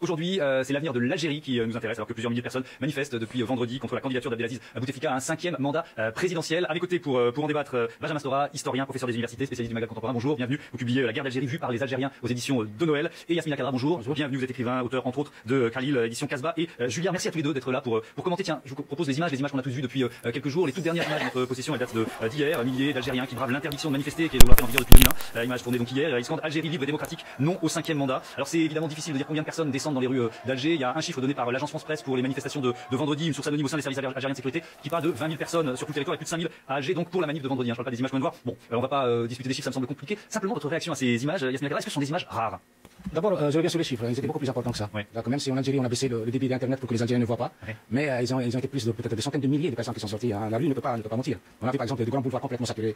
Aujourd'hui, c'est l'avenir de l'Algérie qui nous intéresse, alors que plusieurs milliers de personnes manifestent depuis vendredi contre la candidature d'Abdelaziz Bouteflika à un 5e mandat présidentiel. À mes côtés pour en débattre, Benjamin Stora, historien, professeur des universités, spécialiste du Maghreb contemporain. Bonjour, bienvenue. Vous publiez La guerre d'Algérie vue par les Algériens aux éditions de Noël. Et Yasmina Kadra, bonjour. Bienvenue, vous êtes écrivain, auteur entre autres de Khalil, édition Casbah. Et Julien, merci à tous les deux d'être là pour commenter. Tiens, je vous propose les images qu'on a tous vues depuis quelques jours. Les toutes dernières images de notre possession, elles datent d'hier. Milliers d'Algériens qui bravent l'interdiction de manifester qui est développée en vigueur depuis 2001. Image tournée donc hier. Ils scandent Algérie libre et démocratique, non au 5e mandat. Alors c'est évidemment difficile de dire combien de personnes descendent dans les rues d'Alger. Il y a un chiffre donné par l'agence France Presse pour les manifestations de vendredi, une source anonyme au sein des services algériens de sécurité qui parle de 20 000 personnes sur tout le territoire et plus de 5 000 à Alger. Donc pour la manif de vendredi, je parle pas des images qu'on vient de voir. Bon, on va pas discuter des chiffres, ça me semble compliqué. Simplement votre réaction à ces images, Yasmina Kadra, est-ce que ce sont des images rares? D'abord, je reviens sur les chiffres. Ils étaient beaucoup plus importants que ça. Oui. Même si en Algérie, on a baissé le débit d'Internet pour que les Algériens ne voient pas. Oui. Mais ils ont été plus de peut-être des centaines de milliers de personnes qui sont sorties. Hein. La rue ne peut pas mentir. On a vu par exemple des grands boulevards complètement saturés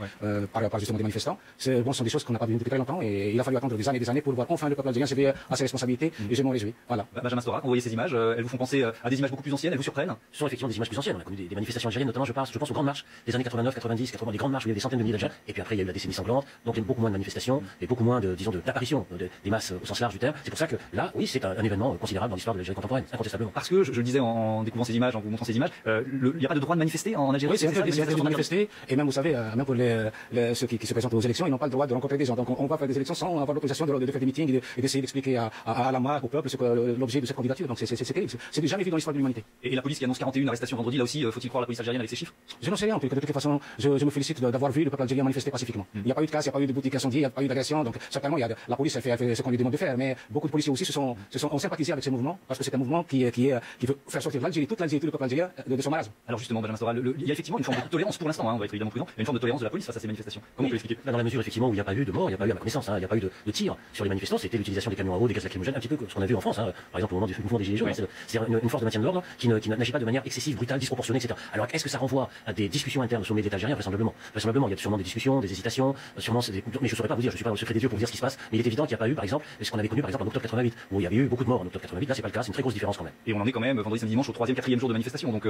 par justement des manifestants. Ce sont des choses qu'on n'a pas vues depuis très longtemps et il a fallu attendre des années pour voir enfin le peuple algérien se veiller à ses responsabilités et je m'en réjouis. Voilà. Benjamin Stora, quand vous voyez ces images, elles vous font penser à des images beaucoup plus anciennes, elles vous surprennent? Ce sont effectivement des images plus anciennes. On a connu des manifestations algériennes, notamment je pense aux grandes marches des années 89, 90, 80, des grandes marches où il y avait des centaines de milliers d'Algériens. Et puis après il y a eu la décennie sanglante, donc il y a eu beaucoup moins de manifestations et beaucoup moins d'apparitions des masses au sens large du terme. C'est pour ça que là, oui, c'est un événement considérable dans l'histoire de l'Algérie contemporaine, incontestablement. Parce que je le disais en découvrant ces images, en vous montrant ces images, il n'y a pas de droit de manifester en Algérie. Oui, c'est interdit de manifester et même vous savez, même pour ceux qui se présentent aux élections, ils n'ont pas le droit de rencontrer des gens. Donc on va faire des élections sans avoir l'autorisation de faire des meetings et d'essayer d'expliquer à la marque, au peuple, l'objet de cette candidature. Donc c'est terrible. C'est jamais vu dans l'histoire de l'humanité. Et la police qui annonce 41 arrestations vendredi, là aussi, faut-il croire la police algérienne avec ces chiffres? Je n'en sais rien, de toute façon, je me félicite d'avoir vu le peuple algérien manifester pacifiquement. Il n'y a pas eu de casse, il n'y a pas eu de boutique incendiée, il n'y a pas eu d'agression. Donc certainement, la police elle fait ce qu'on lui demande de faire, mais beaucoup de policiers aussi ont sympathisé avec ce mouvement parce que c'est un mouvement qui veut faire sortir l'Algérie, toute l'Algérie, tout le peuple algérien de son marasme. Alors justement, Benjamin Stora, il y a effectivement une forme de tolérance pour l'instant, on va être évidemment prudent, il y a une forme de tolérance de la police face à ces manifestations. Comment on peut l'expliquer? Dans la mesure effectivement où il n'y a pas eu de mort, il n'y a pas eu à ma connaissance, il n'y a pas eu de tir sur les manifestants, c'était l'utilisation des camions à eau, des gaz lacrymogènes, un petit peu ce qu'on a vu en France, par exemple au moment du mouvement des Gilets jaunes. C'est une force de maintien de l'ordre qui n'agit pas de manière excessive, brutale, disproportionnée, etc. Alors est-ce que ça renvoie à des discussions internes au sommet de l'État algérien? Vraisemblablement. Vraisemblablement, il y a sûrement des discussions, des hésitations, sûrement mais je ne saurais pas vous dire, je suis pas au secret des yeux pour vous dire ce qui se passe, mais il est évident qu'il n'y a pas eu, par exemple, ce qu'on avait connu par exemple en octobre 88, où il y avait eu beaucoup de morts en octobre 88, là c'est pas le cas, c'est une très grosse différence quand même. Et on en est quand même vendredi, samedi, dimanche au 3e, 4e jour de manifestation. Donc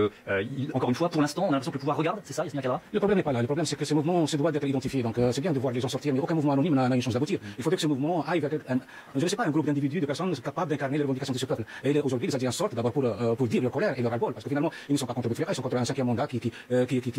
encore une fois, pour l'instant, on a l'impression que le pouvoir regarde, c'est ça, Yasmina Kadra? Le problème n'est pas là. Le problème c'est que ce mouvement se doit d'être identifié. Donc c'est bien de voir les gens sortir, mais aucun mouvement anonyme n'a une chance d'aboutir. Il faudrait que ce mouvement aille vers je ne sais pas, un groupe d'individus, de personnes capables d'incarner les revendications de ce peuple. Et aujourd'hui, les Algériens sortent d'abord pour dire leur colère et leur ras-le-bol, parce que finalement, ils ne sont pas contre Bouteflika, ils sont contre un 5e mandat qui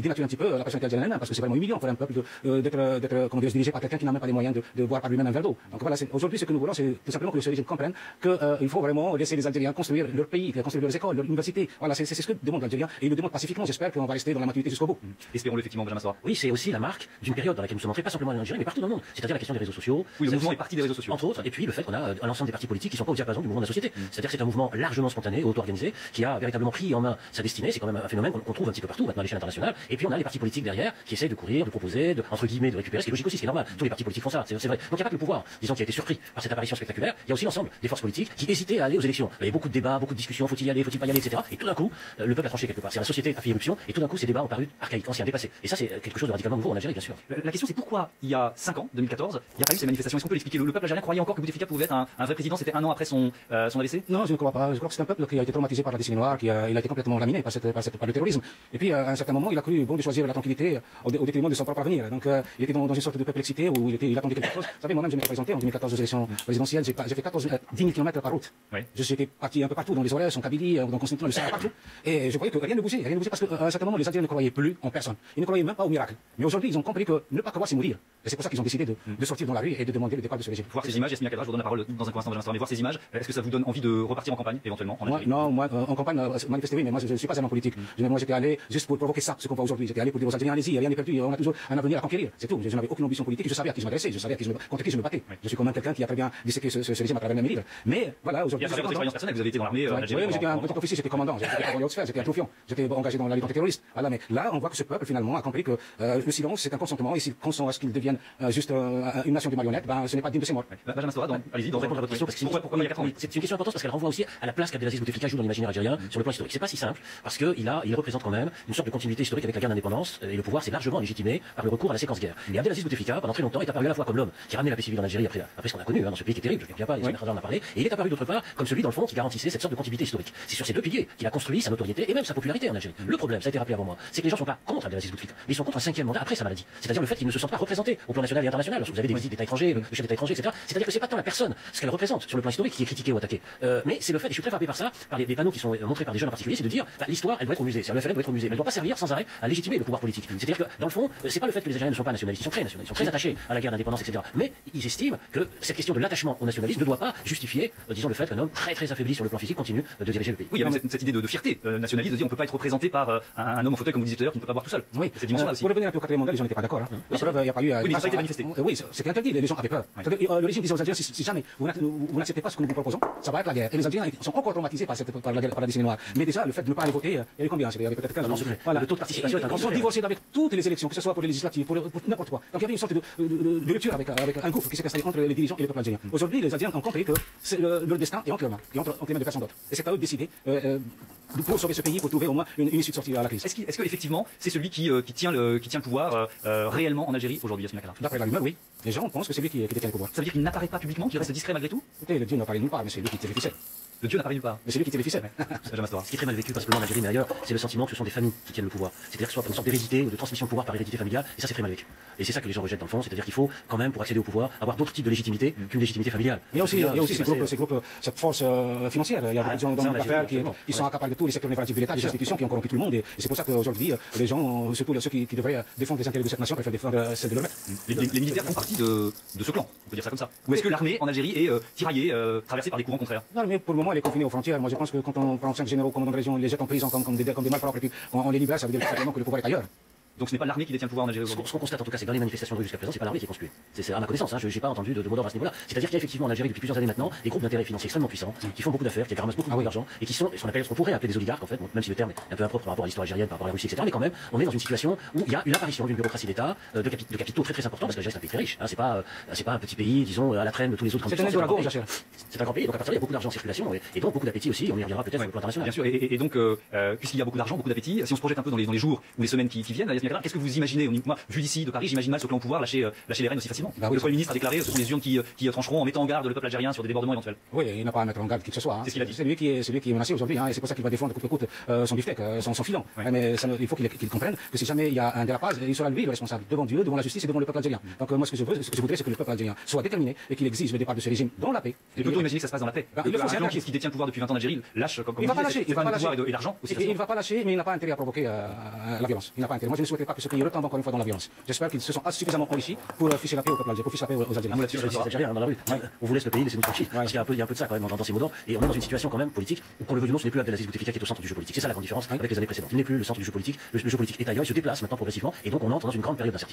dénature un petit peu la personnalité algérienne elle-même, parce que c'est vraiment humiliant pour un peuple d'être dirigé par quelqu'un qui n'a même pas les moyens de boire par lui-même un verre d'eau. Donc voilà, aujourd'hui, ce que nous voulons, c'est tout simplement que ce régime comprenne qu'il faut vraiment laisser les Algériens construire leur pays, construire leurs écoles, leurs universités. Voilà, c'est ce que demande l'Algérien et il le demande pacifiquement. J'espère qu'on va rester dans la maturité jusqu'au bout. Espérons-le effectivement, Benjamin Stora. Oui, c'est aussi la marque d'une période dans laquelle nous sommes entrés, pas simplement en Algérie, mais partout dans le monde. C'est-à-dire la question des réseaux sociaux. Oui, le mouvement est parti des réseaux sociaux. Entre autres, et puis le fait qu'on a un ensemble des partis politiques qui sont pas au diapason du mouvement de la société. C'est-à-dire que c'est un mouvement largement spontané, auto-organisé, qui a véritablement pris en main sa destinée. C'est quand même un phénomène qu'on trouve un petit peu partout maintenant à l'échelle internationale. Et puis on a les partis politiques derrière qui essayent de courir, de proposer, entre guillemets, de récupérer, ce qui est logique aussi, ce qui est normal. Tous les partis politiques font ça, c'est vrai. Donc il n'y a pas que le pouvoir, disons, qui a été surpris par cette apparition spectaculaire. Il y a aussi l'ensemble des forces politiques qui hésitaient à aller aux élections. Il y a beaucoup de débats, beaucoup de discussions, faut-il y aller, faut-il pas y aller, etc. Et tout d'un coup, le peuple a tranché quelque part. C'est la société a fait éruption et tout d'un coup ces débats ont paru archaïques, anciens, dépassés. Et ça c'est quelque chose de radicalement nouveau en Algérie, bien sûr. La question c'est pourquoi il y a 5 ans, 2014, il n'y a pas eu ces manifestations. Est-ce qu'on peut l'expliquer? Le peuple algérien croyait encore que Bouteflika pouvait être un vrai président, c'était un an après son AVC? Non, je ne crois pas. Je crois que c'est un peuple qui a été traumatisé par la décennie noire, il a été complètement laminé par le terrorisme. Et puis à un certain moment, il a cru bon de choisir la tranquillité au détriment de son propre avenir. Donc il était dans une sorte de perplexité où il attendait quelque chose. Vous savez, moi-même je m'étais présenté en 2014 aux élections présidentielles, j'ai fait 10 000 km par route. Oui. Je suis parti un peu partout, dans les Aurès, en Kabylie, dans Constantinople, le Sahara, partout. Et je voyais que rien ne bougeait parce qu'à un certain moment, les Algériens ne croyaient plus en personne. Ils ne croyaient même pas au miracle. Mais aujourd'hui, ils ont compris que ne pas croire, c'est mourir. Et c'est pour ça qu'ils ont décidé de sortir dans la rue et de demander le départ de ce régime. Voir ces images, Yasmina Kadra, je vous donne la parole dans un coin instant, Benjamin Stora, mais voir ces images, est-ce que ça vous donne envie de repartir en campagne, éventuellement, en Algérie? Moi, en campagne, manifester, oui, mais moi, je ne suis pas un homme politique. Moi, j'étais allé juste pour provoquer ça, ce qu'on voit aujourd'hui. J'étais allé pour dire aux Algériens, allez-y, rien n'est perdu, on a toujours un avenir à conquérir. C'est tout. Je n'avais aucune ambition politique, je savais à qui je m'adressais, je savais contre qui je me battais. Oui. Je suis quand même quelqu'un qui a très bien disséqué ce régime à travers mes livres. Mais voilà, aujourd'hui. À travers votre expérience personnelle, vous avez été dans l'armée algérienne. Oui, j'étais un petit officier, j'étais commandant, j'étais en haute sphère, j'étais un troufion, j'étais engagé dans la lutte antiterroriste. Voilà, mais là, on voit que ce peuple, finalement, a compris que le silence, c'est un consentement, et s'il consent à ce qu'il devienne juste une nation de marionnettes, ce n'est pas digne de ses morts. Benjamin Stora, allez-y, dans répondre à votre question, parce que pourquoi il y a 4 ans? C'est une question importante parce qu'elle renvoie aussi à la place qu'Abdelaziz Bouteflika joue dans l'imaginaire algérien sur le plan historique. C'est pas si simple parce que il représente quand même une sorte de continuité historique avec la guerre d'indépendance et le pouvoir s'est largement légitimé par le recours à la séquence guerre. Et Abdelaziz Bouteflika, pendant très longtemps, est apparu à la fois comme l'homme qui ramenait la paix civile en Algérie après ce qu'on a connu dans ce pays qui est terrible, je ne viens pas, Yasmina Kadra en a parlé, et il est apparu d'autre part comme celui dans le fond qui garantissait cette sorte de continuité historique. C'est sur ces deux piliers qu'il a construit sa notoriété et même sa popularité en Algérie. Le problème, ça a été rappelé avant moi, c'est que les gens sont pas contre Abdelaziz Bouteflika, mais ils sont contre un 5e mandat après sa maladie. C'est-à-dire le fait qu'ils ne se sentent pas représentés au plan national et international. Lorsque vous avez des visites d'États étrangers, le chef d'État étranger, etc. C'est-à-dire que c'est pas tant la personne, ce qu'elle représente sur le plan historique qui est critiqué ou attaqué. attaquer. Mais c'est le fait, et je suis très frappé par ça, par les panneaux qui sont montrés par des jeunes en particulier, c'est de dire l'histoire, elle doit être au musée. C'est-à-dire le FLN doit être au musée, mais elle ne doit pas servir sans arrêt à légitimer le pouvoir politique. C'est-à-dire que dans le fond, c'est pas le fait que les Algériens ne sont pas nationalistes, ils sont très nationalistes, ils sont très attachés à la guerre d'indépendance, etc. Mais ils estiment que cette question de l'attachement au nationalisme ne doit pas justifier, disons, le fait qu'un homme très affaibli sur le plan physique continue de diriger le pays. Oui, il y a même cette idée de fierté nationaliste, de dire on ne peut pas être représenté par un homme en fauteuil, comme vous disiez tout à l'heure, qui ne peut pas boire tout seul. Oui, cette dimension-là aussi. Pour revenir un peu au quatrième mandat, les gens n'étaient pas d'accord. Hein. La preuve, il n'y a pas eu. Oui, mais ça n'a pas été manifesté. Oui, c'est interdit, les gens avaient peur. Le régime disait aux Algériens, si jamais vous n'acceptez pas ce que nous vous proposons, ça va être la guerre. Et les Algériens sont encore traumatisés par la décennie noire. Mais déjà, le fait de ne pas aller voter, il y avait combien? Il y avait peut-être 15 ans. Voilà. Le taux de participation est un grand Ils sont divorcés avec toutes les élections, que ce soit pour les législatives, pour n'importe quoi. Donc il y avait une sorte de rupture avec un groupe qui s'est installé entre les dirigeants et le peuple algérien. Aujourd'hui, les Algériens ont compris que leur destin est entre leurs mains, et entre les mains de personne d'autre. Et c'est à eux de décider pour sauver ce pays, pour trouver au moins une issue de sortie à la crise. Est-ce que effectivement c'est celui qui tient le pouvoir réellement en Algérie aujourd'hui, Yassine Makala? D'après la rumeur, oui. Les gens pensent que c'est lui qui détient le pouvoir. Ça veut dire qu'il n'apparaît pas publiquement, qu'il reste discret malgré tout? Écoutez, le Dieu n'apparaît nulle part, mais c'est lui qui tire les ficelles. Le Dieu n'apparaît nulle part. Mais c'est lui qui tire les ficelles. Benjamin Stora. Ce qui est très mal vécu, pas simplement en Algérie, mais ailleurs, c'est le sentiment que ce sont des familles qui tiennent le pouvoir. C'est-à-dire que soit une sorte d'hérédité ou de transmission de pouvoir par hérédité familiale, et ça c'est très mal vécu. Et c'est ça que les gens rejettent dans le fond, c'est-à-dire qu'il faut quand même, pour accéder au pouvoir, avoir d'autres types de légitimité qu'une légitimité familiale. Il y a aussi ces groupes, cette force financière. Il y a beaucoup de gens dans le monde d'affaires qui sont accaparés de tous les secteurs névralgiques de l'État, des institutions qui ont corrompu tout le monde. Et c'est pour ça qu'aujourd'hui, les gens, surtout ceux qui devraient défendre les intérêts de cette nation, préfèrent défendre celle de leur maître. Les militaires font partie de ce clan, on peut dire ça comme ça. Ou est-ce que l'armée en Algérie est tiraillée, traversée par des courants contraires? Non, mais pour le moment, elle est confinée aux frontières. Moi, je pense que quand on prend 5 généraux commandants de région, on les jette en prison comme des malpropres, et puis on les libère, ça veut dire simplement que le pouvoir est ailleurs. Donc ce n'est pas l'armée qui détient le pouvoir en Algérie Ce aujourd'hui. qu'on constate en tout cas, c'est que dans les manifestations de rue jusqu'à présent, c'est pas l'armée qui est conspuée. C'est à ma connaissance, je n'ai pas entendu de mot d'ordre à ce niveau-là. C'est-à-dire qu'il y a effectivement en Algérie depuis plusieurs années maintenant des groupes d'intérêts financiers extrêmement puissants, qui font beaucoup d'affaires, qui ramassent beaucoup d'argent, et qui sont ce qu'on pourrait appeler des oligarques en fait, même si le terme est un peu impropre par rapport à l'histoire algérienne, par rapport à la Russie, etc. Mais quand même, on est dans une situation où il y a une apparition d'une bureaucratie d'État, de capitaux très importants, parce que l'Algérie c'est un pays très riche. C'est pas un petit pays, disons, à la traîne de tous les autres. C'est un Eldorado, c'est un grand pays, donc à partir de là, il y a beaucoup d'argent en circulation, et donc beaucoup d'appétit aussi. On y reviendra peut-être sur le plan international. Bien sûr. Et donc, puisqu'il y a beaucoup d'argent, beaucoup d'appétit, si on se projette un peu dans les jours ou les semaines qui viennent, qu'est-ce que vous imaginez? Moi, vu d'ici de Paris, j'imagine mal ce clan au pouvoir lâcher les rênes aussi facilement. Bah oui. Le Premier ministre a déclaré ce sont les urnes qui trancheront en mettant en garde le peuple algérien sur des débordements éventuels. Oui, il n'a pas à mettre en garde qui que ce soit. C'est ce qu'il a dit. C'est lui qui est menacé aujourd'hui, et c'est pour ça qu'il va défendre coûte que coûte son beefsteak, son filon. Mais il faut qu'il comprenne que si jamais il y a un dérapage, il sera lui le responsable devant Dieu, devant la justice et devant le peuple algérien. Donc moi, ce que je voudrais, c'est que le peuple algérien soit déterminé et qu'il exige le départ de ce régime dans la paix. Et peut-on imaginer que ça se passe dans la paix? Il le faut, un clan qui détient le pouvoir depuis 20 ans en Algérie lâche comme il va pas lâcher, c'est pas le pouvoir et l'argent aussi. Il ne va pas lâcher, mais il n'a pas intérêt à provoquer la violence. Il n'a pas intérêt. Moi, je ne souhaiterais pas que ce pays retombe encore une fois dans la violence. J'espère qu'ils se sont suffisamment enrichis pour ficher la paix au peuple algérien, pour ficher la paix aux Algériens. Les Algériens dans la rue, on vous laisse le pays, laissez-nous tranquilles. Parce qu'il y a un peu de ça quand même dans ces mots d'ordre. Et on est dans une situation quand même politique où, pour le vœu du nom, ce n'est plus Abdelaziz Bouteflika qui est au centre du jeu politique. C'est ça la grande différence avec les années précédentes. Il n'est plus le centre du jeu politique. Le jeu politique est ailleurs, il se déplace maintenant progressivement, et donc on entre dans une grande période d'incertitude.